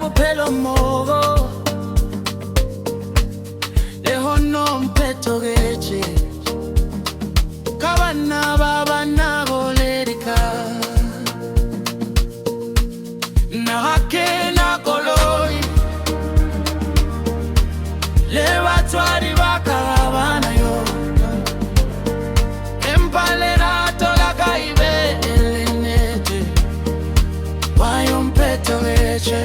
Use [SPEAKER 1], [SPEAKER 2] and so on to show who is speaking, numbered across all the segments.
[SPEAKER 1] bophelo mmogo le ho nomphethogetše ka bana ba banago ledika nna ga ke na koloi le batswadi ba ka ga bana yona empa lerato la ka ibe e le nnete wa yo mphethogetše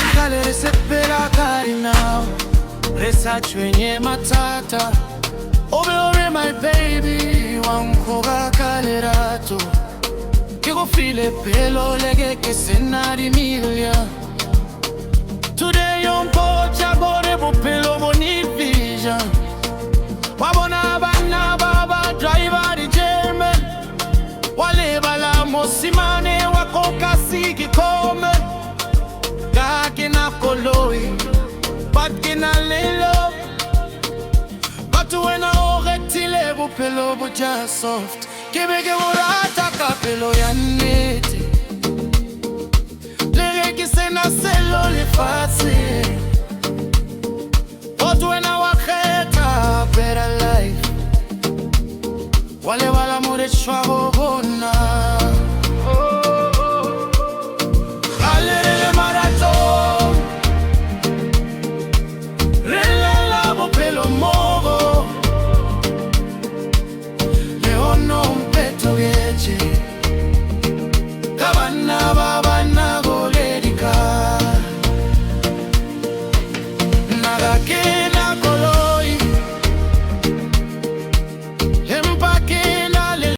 [SPEAKER 1] kgale re sepela ka dinao re sa tshwenye mathata o be my baby wa nkgoga ka lerato ke go file pelo leke ke sena dimilya today yo mpotša gore bophelo bo need vision wa bona bana ba ba driver di-German wa lebala mosimane wa koka siki kome ka ke na koloi but ke na lelo batho wena o retile bophelo bo ja soft ke be ke go rata ka pelo ya nnete